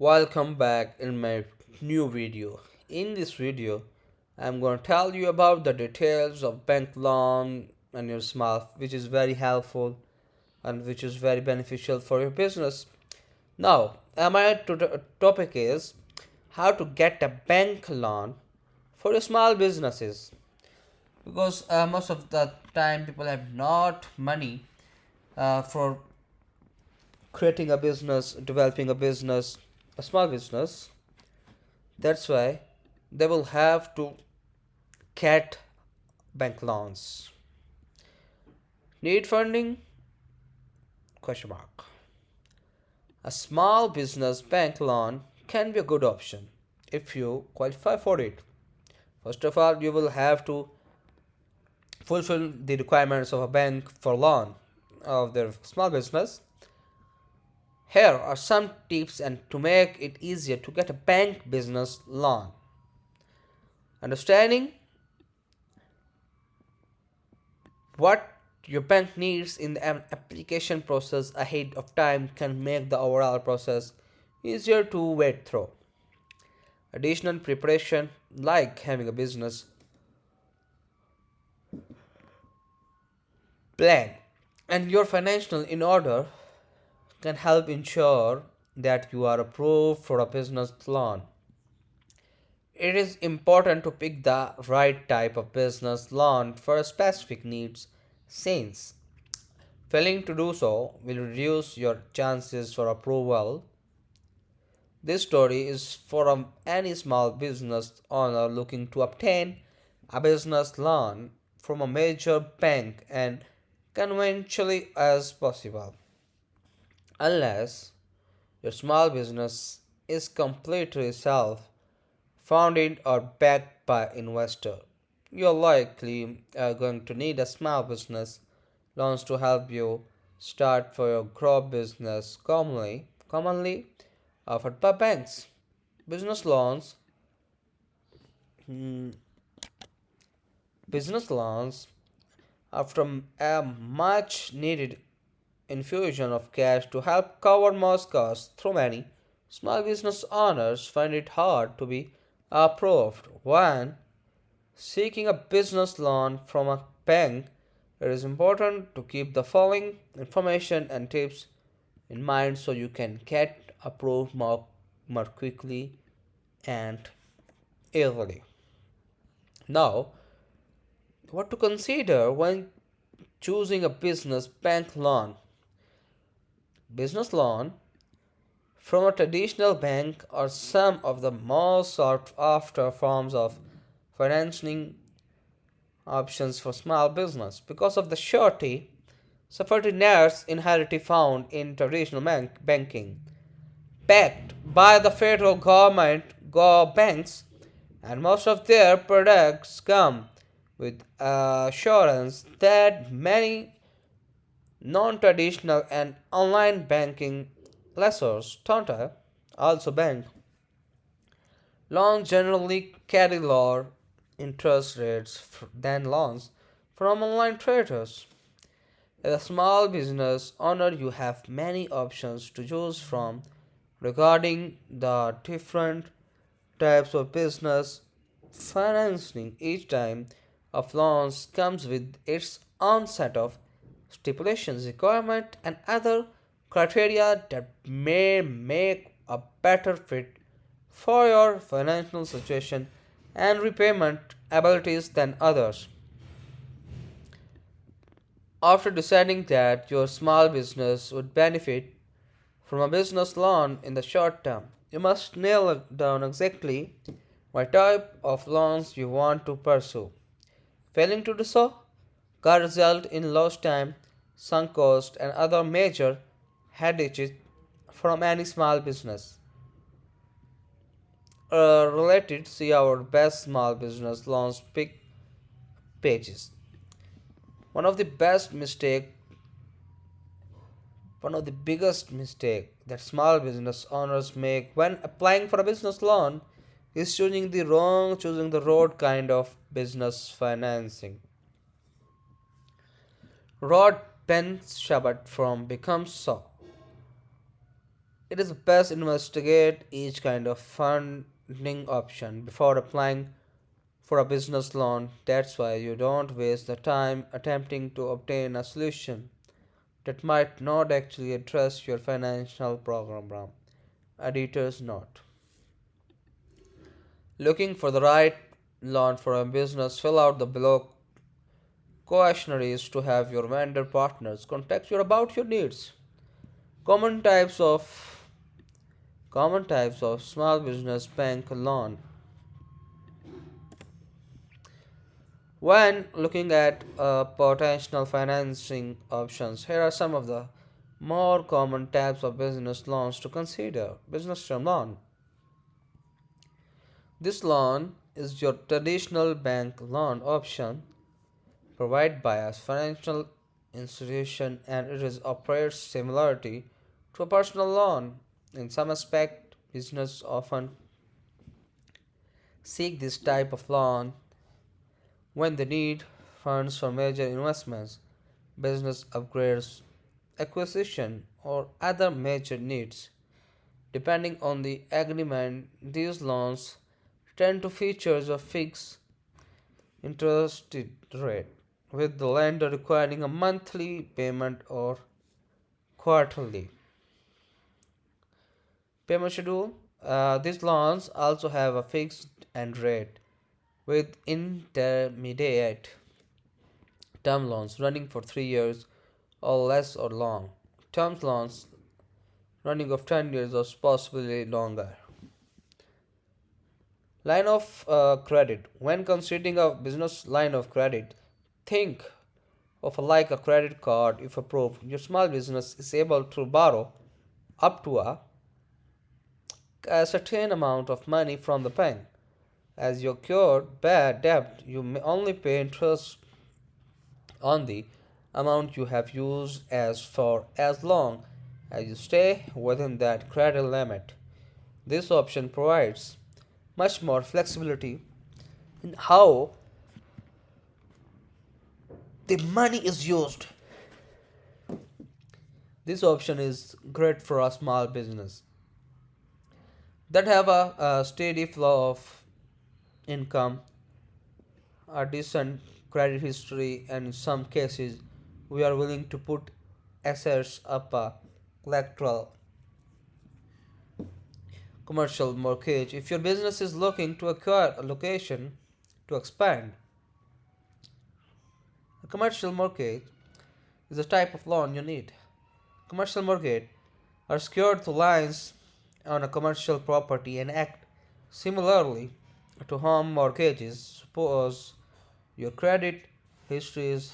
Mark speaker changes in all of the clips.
Speaker 1: Welcome back in my new video. In this video, I'm going to tell you about the details of bank loan and your small, which is very helpful and which is very beneficial for your business. Now, my topic is how to get a bank loan for your small businesses because most of the time people have not money for creating a business, developing a business, a small business. That's why they will have to get bank loans. Need funding? Question mark. A small business bank loan can be a good option if you qualify for it. First of all, you will have to fulfill the requirements of a bank for loan of their small business. Here are some tips and to make it easier to get a bank business loan. Understanding what your bank needs in the application process ahead of time can make the overall process easier to wade through. Additional preparation, like having a business plan and your financial in order, can help ensure that you are approved for a business loan. It is important to pick the right type of business loan for specific needs since failing to do so will reduce your chances for approval. This story is for any small business owner looking to obtain a business loan from a major bank and conventionally as possible. Unless your small business is completely self funded or backed by investor, you're likely going to need a small business loans to help you start for your grow business commonly offered by banks. Business loans mm, business loans are from a much needed infusion of cash to help cover most costs through many small business owners find it hard to be approved when seeking a business loan from a bank. It is important to keep the following information and tips in mind so you can get approved more quickly and easily. Now, what to consider when choosing a business bank loan? Business loan from a traditional bank are some of the most sought after forms of financing options for small business because of the surety, safety nets inherently found in traditional banking. Backed by the federal government, banks, and most of their products come with assurance that many non-traditional and online banking lessors, Tonta, also bank loans generally carry lower interest rates than loans from online traders. As a small business owner, you have many options to choose from regarding the different types of business financing. Each type of loans comes with its own set of stipulations, requirements, and other criteria that may make a better fit for your financial situation and repayment abilities than others. After deciding that your small business would benefit from a business loan in the short term, you must nail down exactly what type of loans you want to pursue. Failing to do so could result in lost time, sunk cost, and other major headaches from any small business. Related, see our best small business loans pick pages. One of the best mistake, one of the biggest mistake that small business owners make when applying for a business loan is choosing the road kind of business financing. Rod Ben Shabbat from becomes so. It is best to investigate each kind of funding option before applying for a business loan. That's why you don't waste the time attempting to obtain a solution that might not actually address your financial program. Editor's note. Looking for the right loan for a business, fill out the below questionnaires to have your vendor partners contact you about your needs. Common types of Common types of small business bank loan. When looking at potential financing options, here are some of the more common types of business loans to consider. Business term loan. This loan is your traditional bank loan option provided by a financial institution and it is operates similarly to a personal loan. In some aspect, business often seek this type of loan when they need funds for major investments, business upgrades, acquisition, or other major needs. Depending on the agreement, these loans tend to feature a fixed interest rate, with the lender requiring a monthly payment or quarterly payment schedule. These loans also have a fixed end rate, with intermediate term loans running for 3 years or less or long. Term loans running of 10 years or possibly longer. Line of credit. When considering a business line of credit, think of like a credit card if approved. Your small business is able to borrow up to a certain amount of money from the bank. As you cure bad debt, you may only pay interest on the amount you have used as for as long as you stay within that credit limit. This option provides much more flexibility in how the money is used. This option is great for a small business that have a steady flow of income, a decent credit history, and in some cases, we are willing to put assets up a collateral commercial mortgage. If your business is looking to acquire a location to expand, a commercial mortgage is a type of loan you need. Commercial mortgage are secured to lines on a commercial property and act similarly to home mortgages. Suppose your credit history is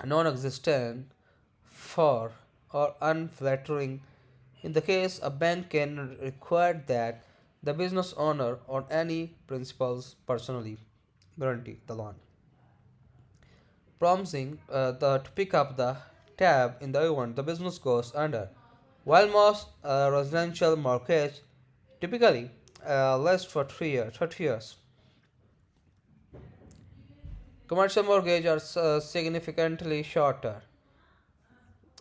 Speaker 1: non existent for or unflattering. In the case, a bank can require that the business owner or any principals personally guarantee the loan, promising to pick up the tab in the event the business goes under. While most residential mortgage typically last for 30 years, commercial mortgage are significantly shorter.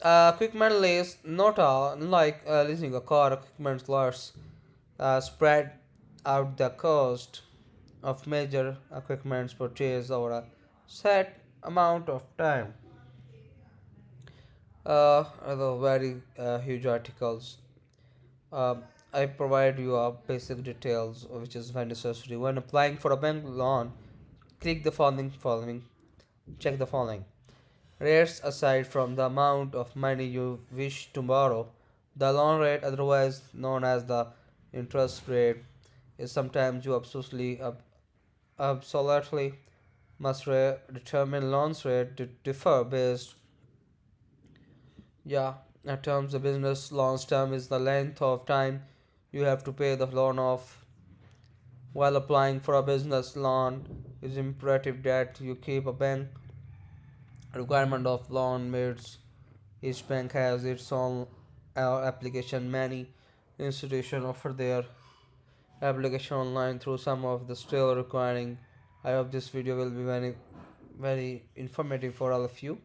Speaker 1: Equipment lease, not unlike leasing a car, equipment loans spread out the cost of major equipment purchase over a set amount of time. The very huge articles. I provide you basic details which is very necessary. When applying for a bank loan, click the following check the following. Rates aside from the amount of money you wish to borrow, the loan rate, otherwise known as the interest rate, is sometimes you absolutely must determine loans rate to differ based. Yeah, in terms of business loans term is the length of time you have to pay the loan off. While applying for a business loan, it is imperative that you keep a bank requirement of loan meets. Each bank has its own application. Many institutions offer their application online through some of the still requiring. I hope this video will be very informative for all of you.